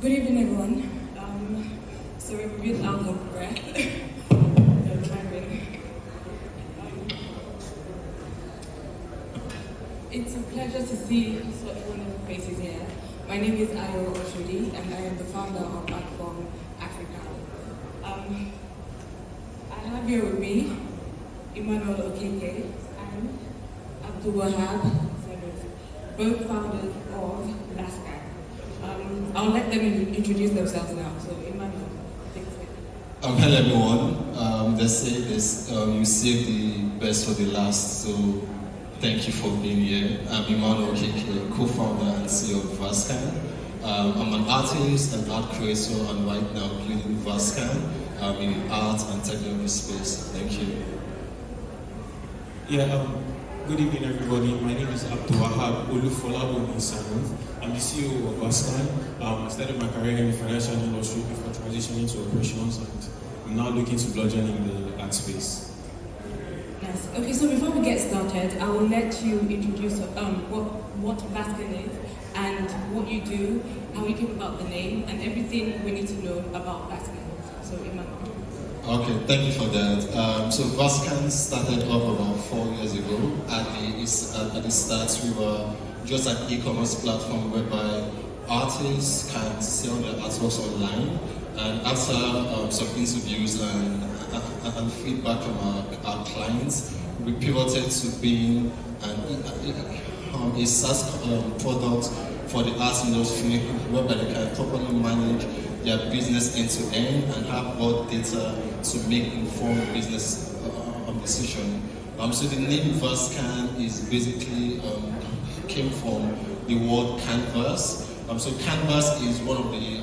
Good evening, everyone. Sorry, we're a bit out of breath. It's a pleasure to see such wonderful faces here. My name is Oshodi, and I am the founder of Artform Africa. I have here with me Emmanuel, Okeke, and Abdulwahab, Sanuth, both founders of Vascan. I'll let them introduce themselves now. So, Emmanuel, take it. Hello everyone. They say this, you save the best for the last, so thank you for being here. I'm Emmanuel, Okeke, co-founder and CEO of Vascan. I'm an artist and art creator, and right now building Vascan in the art and technology space. Thank you. Yeah, good evening everybody. My name is Abdulwahab, Olúfọlábòmí Sanuth. I'm the CEO of Vascan. I started my career in the financial industry before transitioning to operations, and I'm now looking to bludgeon in the art space. Yes. Okay, so before we get started, I will let you introduce what Vascan is and what you do, how you came about the name, and everything we need to know about Vascan. So, Emmanuel. Okay, thank you for that. So Vascan started off about 4 years ago. At the start, we were just an e-commerce platform whereby artists can sell their artworks online. And after some interviews and feedback from our clients, we pivoted to being a SaaS product for the arts industry, whereby they can properly manage their business end to end and have raw data to make informed business decision. So the name Vascan is basically came from the word canvas. So canvas is one of the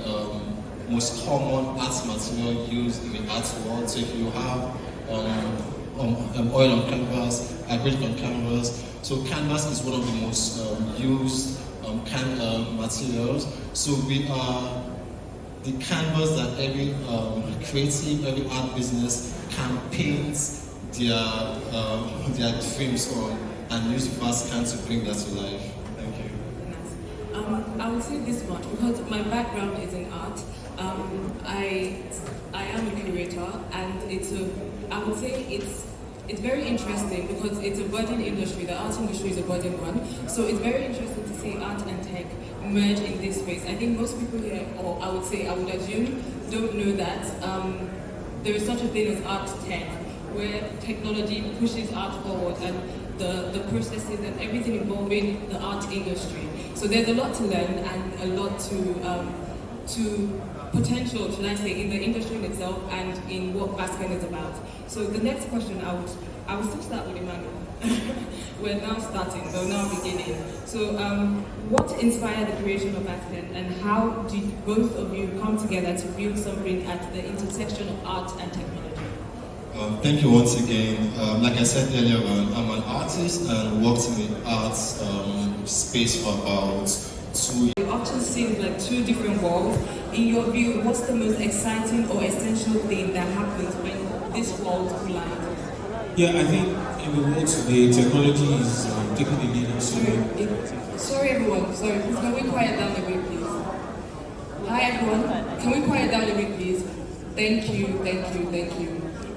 most common art material used in the art world. So if you have oil on canvas, acrylic on canvas. So canvas is one of the most used materials. So we are the canvas that every creative, every art business can paint their dreams on and use Vascan to bring that to life. Thank you. I would say this much because my background is in art. I am a curator, and I would say it's very interesting because it's a budding industry. The art industry is a budding one, so it's very interesting to see art and tech merge in this space. I think most people here, or I would assume, don't know that there is such a thing as art tech, where technology pushes art forward and the processes and everything involving the art industry. So there's a lot to learn and a lot to potential, should I say, in the industry in itself and in what Vascan is about. So the next question, I would still start with Emmanuel. We're now starting, so now beginning. So what inspired the creation of Vascan, and how did both of you come together to build something at the intersection of art and technology? Thank you once again. Like I said earlier on, I'm an artist and worked in the arts space for about 2 years. It often seems like two different worlds. In your view, what's the most exciting or essential thing that happens when this world collide? Yeah, I think in the world today, technology is taking the lead in so many. Sorry everyone, sorry, please can we quiet down a bit, please? Hi everyone, can we quiet down a bit, please? Thank you.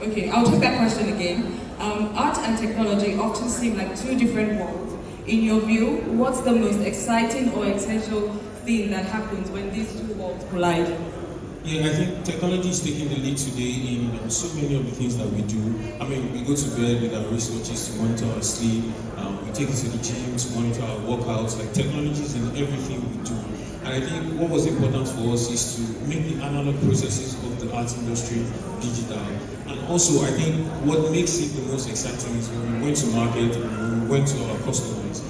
Okay, I'll take that question again. Art and technology often seem like two different worlds. In your view, what's the most exciting or essential thing that happens when these two worlds collide? Yeah, I think technology is taking the lead today in so many of the things that we do. I mean, we go to bed with our wristwatches to monitor our sleep. We take it to the gym to monitor our workouts. Like, technology is in everything we do. And I think what was important for us is to make the analog processes of the art industry digital. And also, I think what makes it the most exciting is when we went to market and when we went to our customers,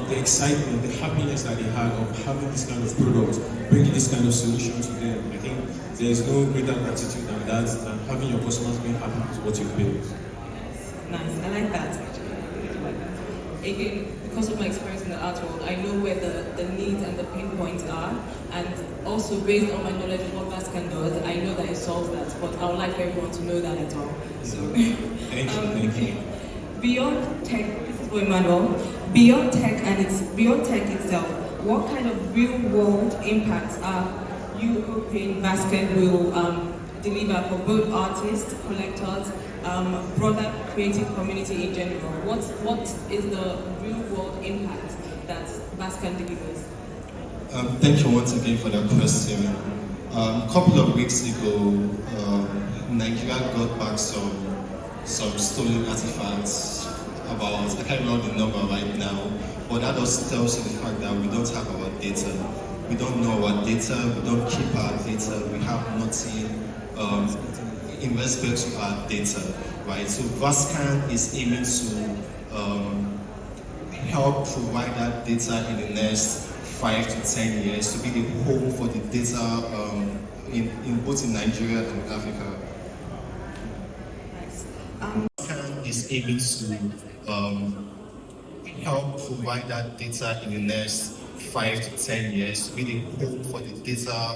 the excitement, the happiness that they had of having this kind of product, bringing this kind of solution to them. I think there's no greater gratitude than that, than having your customers being happy with what you built. Nice, I like that. Again, because of my experience in the art world, I know where the needs and the pain points are, and also based on my knowledge of what Vascan does, I know that it solves that, but I would like everyone to know that as well. So, Thank you. Beyond tech, this is for Emmanuel, beyond tech itself, what kind of real world impacts are you hoping Vascan will deliver for both artists, collectors, broader creative community in general? What is the real world impact that Vascan delivers? Thank you once again for that question. A couple of weeks ago, Nigeria got back some stolen artifacts. About, I can't remember the number right now, but that just tells you the fact that we don't have our data. We don't know our data, we don't keep our data, we have nothing in respect to our data, right? So Vascan is aiming to help provide that data in the next 5 to 10 years to be the home for the data in both in Nigeria and Africa. Vascan is aiming to help provide that data in the next 5 to 10 years to be the home for the data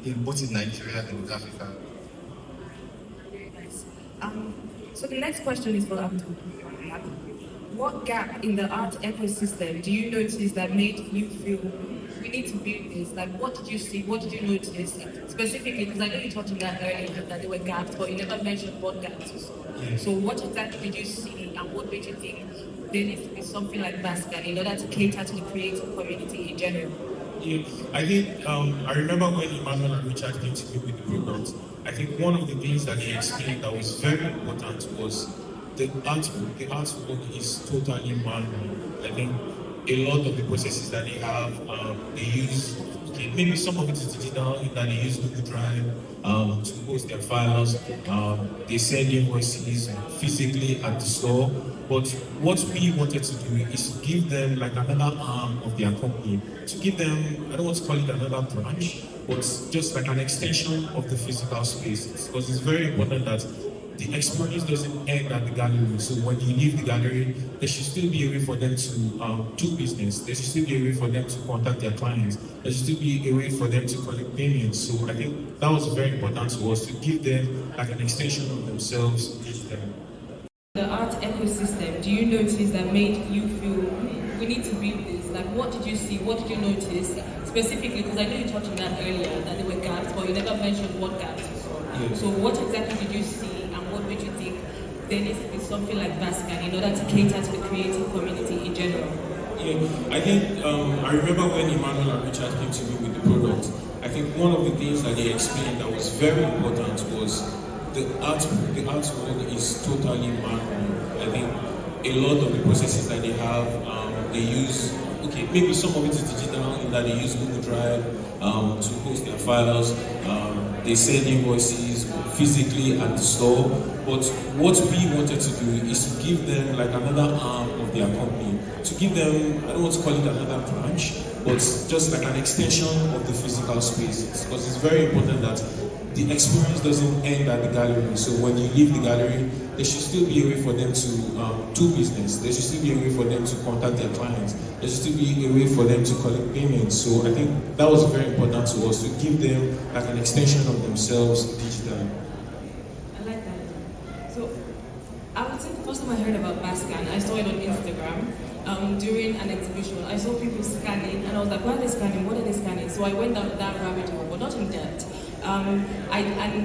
in both in Nigeria and Africa. So the next question is for Abdulwahab. What gap in the art ecosystem do you notice that made you feel we need to build this? Like, what did you see? What did you notice specifically? Because I know you talked about earlier that there were gaps, but you never mentioned what gaps you saw. Yeah. So what exactly did you see, and what made you think there needs to be something like Vascan in order to cater to the creative community in general? Yeah, I think I remember when Emmanuel and Richard came to me with the programs. I think one of the things that they explained that was very important was the artwork is totally manual. I think a lot of the processes that they have, they use, maybe some of it is digital, in that they use Google Drive to post their files. They send invoices physically at the store. But what we wanted to do is to give them like another arm of their company, to give them, I don't want to call it another branch, but just like an extension of the physical space. Because it's very important that the experience doesn't end at the gallery. So when you leave the gallery, there should still be a way for them to do business. There should still be a way for them to contact their clients. There should still be a way for them to collect payments. So I think that was very important to us, to give them like an extension of themselves digitally. The art ecosystem, do you notice that made you feel we need to build this? Like, what did you see? What did you notice specifically? Because I know you touched on that earlier, that there were gaps, but you never mentioned what gaps you saw. Yeah. So what exactly did you see, and what made you think there needs to be something like Vascan in order to cater to the creative community in general? Yeah, I think I remember when Emmanuel and Richard came to me with the product. I think one of the things that they explained that was very important was the artwork is totally manual. I think a lot of the processes that they have, they use, maybe some of it is digital, in that they use Google Drive to host their files. They send invoices physically at the store. But what we wanted to do is to give them like another arm of their company, to give them, I don't want to call it another branch, but just like an extension of the physical space. Because it's very important that the experience doesn't end at the gallery. So when you leave the gallery, there should still be a way for them to do business. There should still be a way for them to contact their clients. There should still be a way for them to collect payments. So I think that was very important to us, to give them like an extension of themselves digitally. I like that. So I would say the first time I heard about Vascan, I saw it on Instagram. During an exhibition, I saw people scanning, and I was like, why are they scanning? What are they scanning? So I went down that rabbit hole, but not in depth. And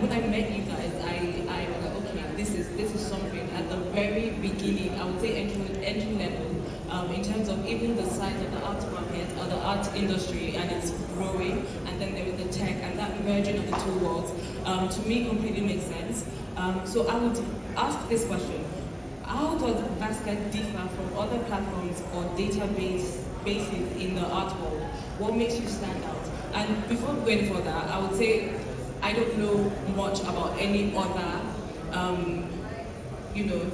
when I met you guys, I was like, okay, this is something at the very beginning. I would say entry level, in terms of even the size of the art market or the art industry, and it's growing. And then there is the tech, and that merging of the two worlds, to me, completely makes sense. So I would ask this question: how does Vascan differ from other platforms or databases in the art world? What makes you stand out? And before going further, I would say I don't know much about any other,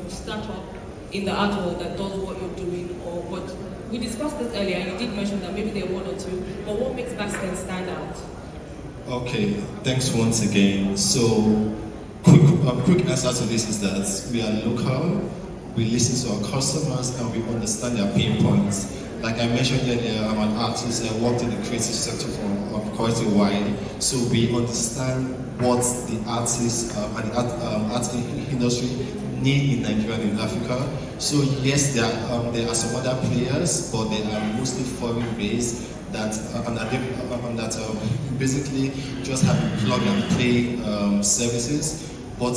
startup in the art world that does what you're doing. But we discussed this earlier, and you did mention that maybe there are one or two. But what makes Vascan stand out? Okay, thanks once again. So, quick answer to this is that we are local. We listen to our customers and we understand their pain points. Like I mentioned earlier, I'm an artist. I worked in the creative sector for quite a while, so we understand what the artists and the art industry need in Nigeria and in Africa. So yes, there are some other players, but they are mostly foreign based. that basically just have plug and play services, but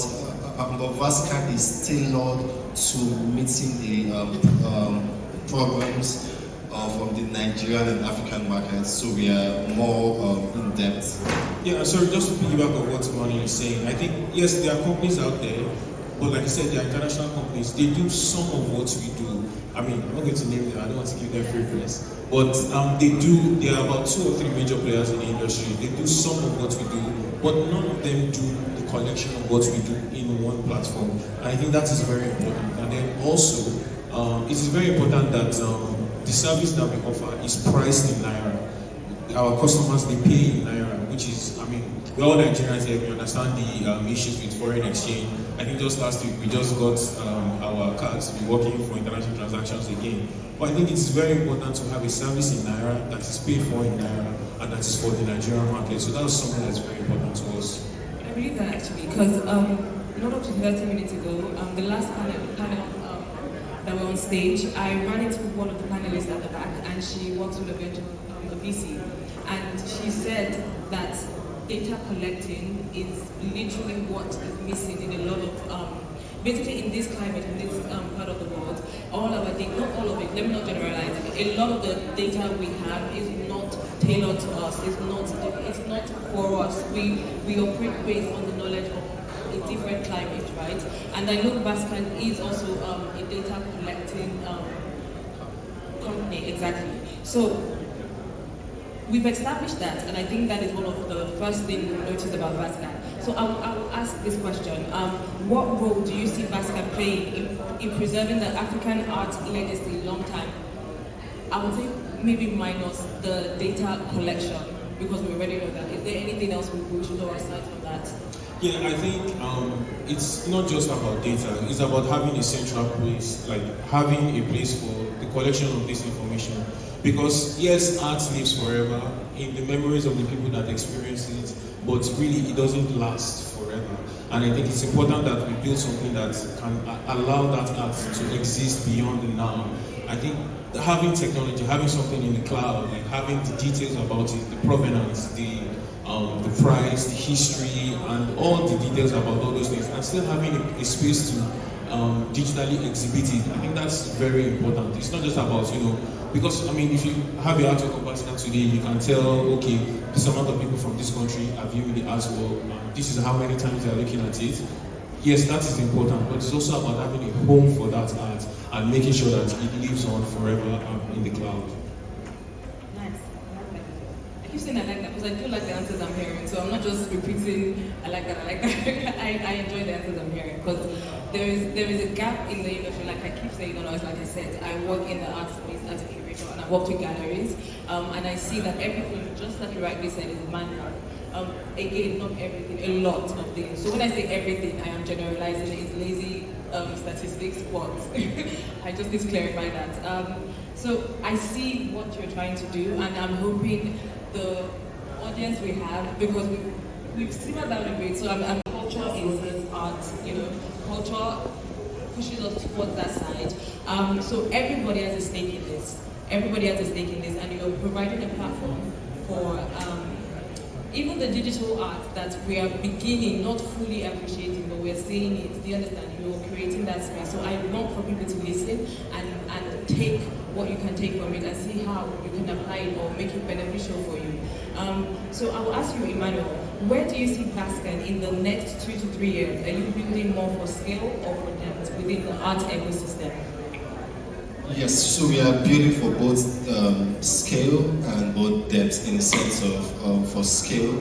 Vascan is tailored to meeting the problems from the Nigerian and African markets, so we are more in depth. Yeah, sorry, just to piggyback on what Emmanuel is saying, I think, yes, there are companies out there, but like I said, they are international companies. They do some of what we do. I mean, I'm not going to name them, I don't want to give them free press. But there are about 2 or 3 major players in the industry. They do some of what we do, but none of them do the collection of what we do in one platform. And I think that is very important. And then also, it is very important that the service that we offer is priced in Naira. Our customers, they pay in Naira, which is, I mean, we're all Nigerians here, we understand the issues with foreign exchange. I think just last week, we just got our cards to be working for international transactions again. But I think it's very important to have a service in Naira that is paid for in Naira and that is for the Nigerian market. So that's something that's very important to us. I believe that actually, because not up to 30 minutes ago, the last panel that were on stage, I ran into one of the panelists at the back, and she works with a VC, and she said that data collecting is literally what is missing in a lot of, basically in this climate, in this part of the world, all of our data, not all of it, let me not generalize, a lot of the data we have is not tailored to us, it's not for us. We operate based on the knowledge of a different climate, right? And I know Vascan is also a data collecting company, exactly. So we've established that, and I think that is one of the first things we noticed about Vascan. So I will ask this question. What role do you see Vascan playing in preserving the African art legacy long time? I would say maybe minus the data collection, because we already know that. Is there anything else we should know aside from that? Yeah, I think it's not just about data, it's about having a central place, like having a place for the collection of this information. Because yes, art lives forever in the memories of the people that experience it, but really it doesn't last forever. And I think it's important that we build something that can allow that art to exist beyond the now. I think having technology, having something in the cloud, like having the details about it, the provenance, the price, the history, and all the details about all those things, and still having a space to digitally exhibit it. I think that's very important. It's not just about, because, I mean, if you have your artwork on Vascan today, you can tell, okay, this amount of people from this country are viewing the artwork, this is how many times they are looking at it. Yes, that is important, but it's also about having a home for that art and making sure that it lives on forever in the cloud. I keep saying I like that because I do like the answers I'm hearing, so I'm not just repeating I like that. I enjoy the answers I'm hearing, because there is a gap in the industry. Like I keep saying, like I said, I work in the art space as a curator, and I work with galleries, and I see that everything, just like you rightly said, is manual. Again, not everything, a lot of things. So when I say everything, I am generalizing. It's lazy statistics, but I just need to clarify that. So I see what you're trying to do, and I'm hoping the audience we have, because we've simmered down a bit, so culture is art, culture pushes us towards that side. So everybody has a stake in this. Everybody has a stake in this, and you're providing a platform for even the digital art that we are beginning, not fully appreciating, but we're seeing it. Do you understand? You're creating that space. So I want for people to listen and take what you can take from it and see how you can apply it or make it beneficial for you. So I will ask you, Emmanuel, where do you see Vascan in the next 2 to 3 years? Are you building more for scale or for depth within the art ecosystem? Yes, so we are building for both scale and both depth, in the sense of for scale,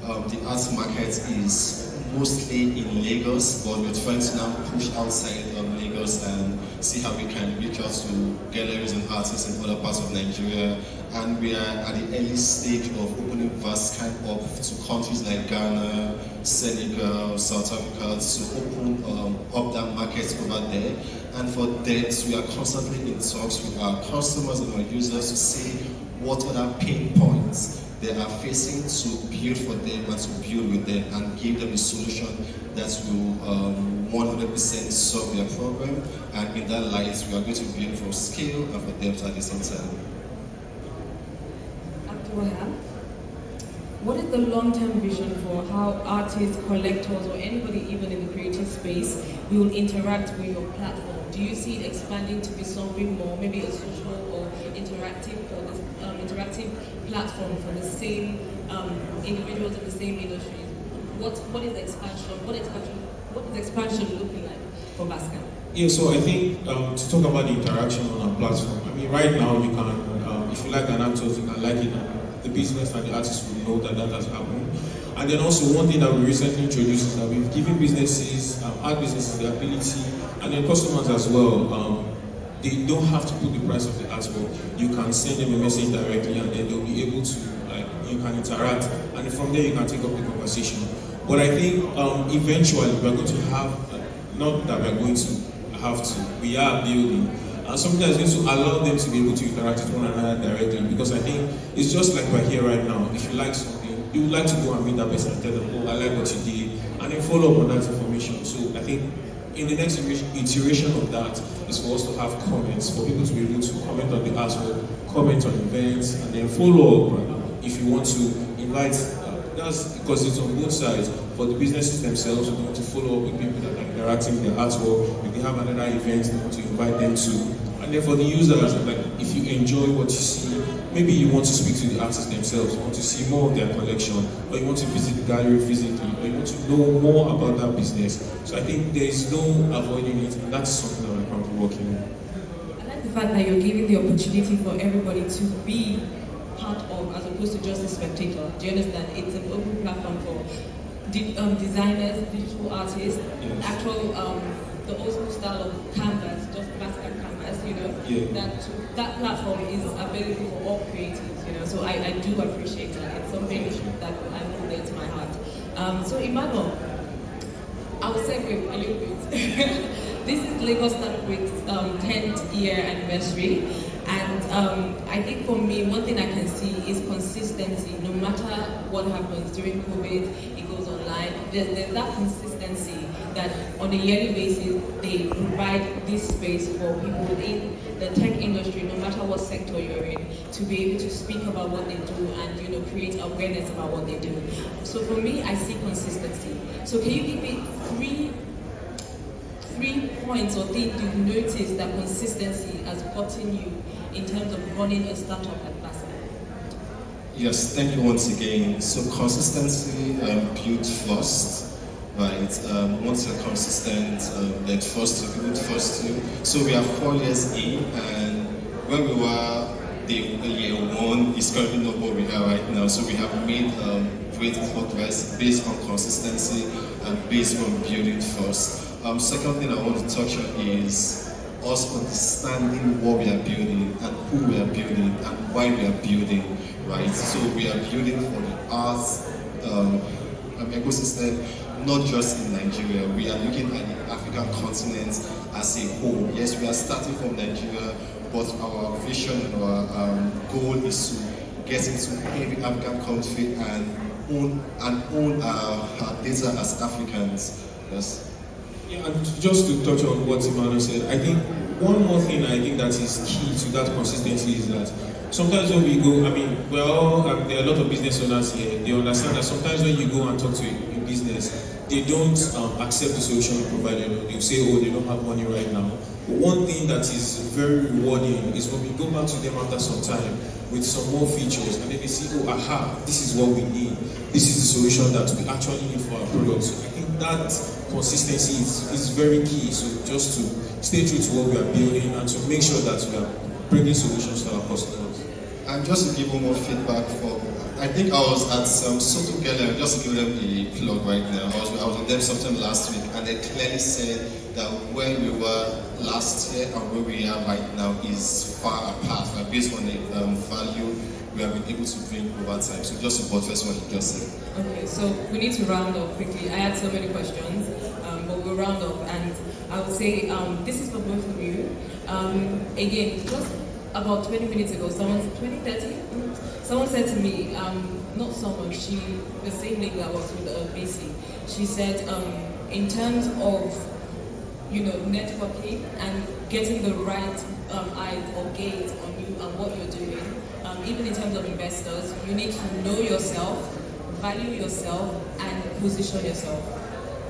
the art market is mostly in Lagos, but we're trying to now push outside of Lagos and see how we can reach out to galleries and artists in other parts of Nigeria. And we are at the early stage of opening Vascan up to countries like Ghana, Senegal, South Africa, to open up that market over there. And for that, we are constantly in talks with our customers and our users to see what other pain points they are facing, to build for them and to build with them and give them a solution that will 100% solve their problem. And in that light, we are going to build for scale and for depth at the same time. Abdulwahab, what is the long-term vision for how artists, collectors, or anybody even in the creative space will interact with your platform? Do you see it expanding to be something more, maybe a social or interactive platform for the same individuals in the same industry? What is expansion? What is expansion looking like for Vascan? Yeah, so I think to talk about the interaction on our platform, I mean, right now you can, if you like an actor, you can like it. The business and the artist will know that has happened. And then also one thing that we recently introduced is that we've given businesses, art businesses, the ability, and then customers as well. They don't have to put the price of the artwork. You can send them a message directly, and then they'll be able to, you can interact, and from there you can take up the conversation. But I think eventually we're going to have, not that we're going to have to, we are building. And sometimes it's going to allow them to be able to interact with one another directly, because I think it's just like we're here right now. If you like something, you would like to go and meet that person and tell them, oh, I like what you did, and then follow up on that information. So I think in the next iteration of that is for us to have comments, for people to be able to comment on the artwork, comment on events, and then follow up if you want to invite. That's because it's on both sides. For the businesses themselves, we want to follow up with people that are interacting with their artwork. If they have another event, they want to invite them to. And then for the users, like if you enjoy what you see, maybe you want to speak to the artists themselves, you want to see more of their collection, or you want to visit the gallery physically, or you want to know more about that business. So I think there is no avoiding it, and that's something that we're currently working on. I like the fact that you're giving the opportunity for everybody to be part of, as opposed to just a spectator. Do you understand? It's an open platform for designers, digital artists, yes. Actual, the old school style of canvas, just Vascan canvas, you know, yeah. that platform is available for all creatives, so I do appreciate that. It's something that I know dear to my heart. So Emmanuel, I will segue a little bit. This is Lagos Sanuth 10th year anniversary. And I think for me, one thing I can see is consistency. No matter what happens during COVID, it goes online. There's that consistency that on a yearly basis, they provide this space for people within the tech industry, no matter what sector you're in, to be able to speak about what they do and create awareness about what they do. So for me, I see consistency. So can you give me three points or things you've noticed that consistency has gotten you in terms of running a startup at Vascan? Yes, thank you once again. So consistency built first, right? Once you're consistent, then trust you build first you. So we are 4 years in, and when we were year one is currently not what we are right now. So we have made great progress based on consistency and based on building first. Second thing I want to touch on is us understanding what we are building and who we are building and why we are building, right? So we are building for the arts ecosystem, not just in Nigeria. We are looking at the African continent as a whole. Yes, we are starting from Nigeria, but our vision and our goal is to get into every African country and own our data as Africans. Yes. Yeah, and just to touch on what Emmanuel said, I think one more thing I think that is key to that consistency is that sometimes when we go, I mean, there are a lot of business owners here, they understand that sometimes when you go and talk to a business, they don't accept the solution you provided. They'll say, oh, they don't have money right now. But one thing that is very rewarding is when we go back to them after some time with some more features, and then they see, oh, aha, this is what we need. This is the solution that we actually need for our products. So I think that consistency is very key. So just to stay true to what we are building and to make sure that we are bringing solutions to our customers. And just to give one more feedback I think I was at Soto Gallery, just to give them a plug right now. I was with them sometime last week, and they clearly said that where we were last year and where we are right now is far apart, right? Based on the value we have been able to bring over time. So just to buttress what you just said. Okay, so we need to round up quickly. I had so many questions, but we'll round up, and I would say this is for both of you. Again, just about 20 minutes ago, someone said to me, not someone, the same lady that was with BC, she said, in terms of networking and getting the right eyes or gaze on you and what you're doing. Even in terms of investors, you need to know yourself, value yourself, and position yourself,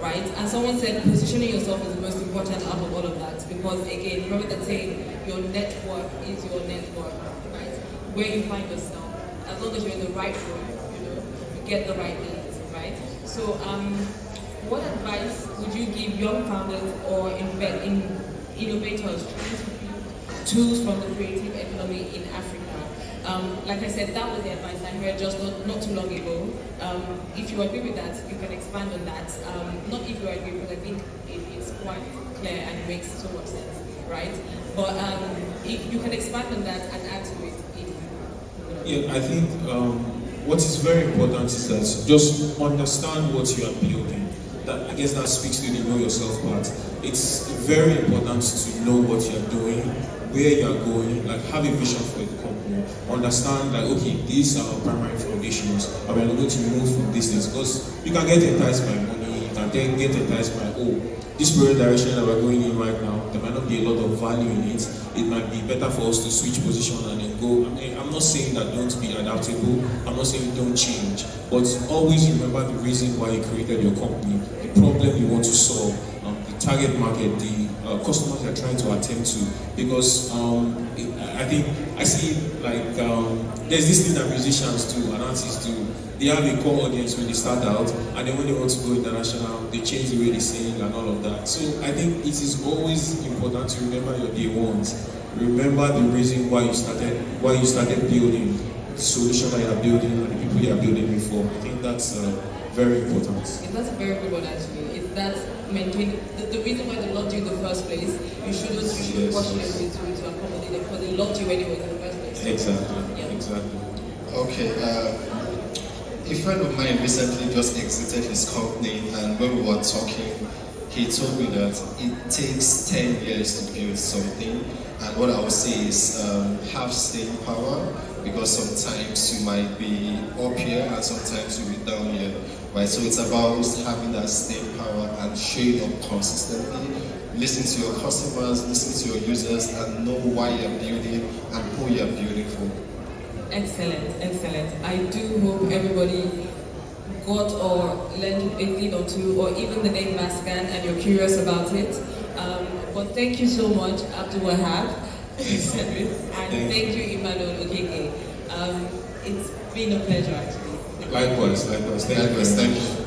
right? And someone said positioning yourself is the most important out of all of that, because again, remember that saying, your network is your network, right? Where you find yourself, as long as you're in the right room, you get the right leads, right? So, what advice would you give young founders or innovators trying to build tools from the creative economy in Africa? Like I said, that was the advice I heard just not too long ago. If you agree with that, you can expand on that. Not if you agree, because I think it's quite clear and it makes so much sense, right? But if you can expand on that and add to it. Yeah, I think what is very important is that just understand what you are building. I guess that speaks to the know yourself part. It's very important to know what you're doing, where you're going, like have a vision for the company. Understand that, okay, these are our primary foundations, and we're going to move from this thing. Because you can get enticed by money, you can then get enticed by, this period direction that we're going in right now, there might not be a lot of value in it. It might be better for us to switch position and then go. I mean, I'm not saying that don't be adaptable. I'm not saying don't change. But always remember the reason why you created your company, the problem you want to solve, the target market, the customers you're trying to attend to. Because I think I see like there's this thing that musicians do and artists do. They have a core audience when they start out, and then when they want to go international, they change the way they sing and all of that. So I think it is always important to remember your day ones. Remember the reason why you started building, the solution that you are building, and the people you are building before. I think that's very important. That's a very good one, actually. It's that maintaining the reason why they loved you in the first place. You should watch them to accommodate them, because they loved you anyway in the first place. Exactly. Yeah. Exactly. Okay. A friend of mine recently just exited his company, and when we were talking, he told me that it takes 10 years to build something. And what I would say is have staying power, because sometimes you might be up here and sometimes you'll be down here. Right? So it's about having that staying power and showing up consistently. Listen to your customers, listen to your users, and know why you're building and who you're building for. Excellent. I do hope everybody got or learned a thing or two, or even the name Vascan, and you're curious about it. But thank you so much, Abdulwahab, and thank you, Emmanuel, Okeke. It's been a pleasure, actually. Likewise. Thank you.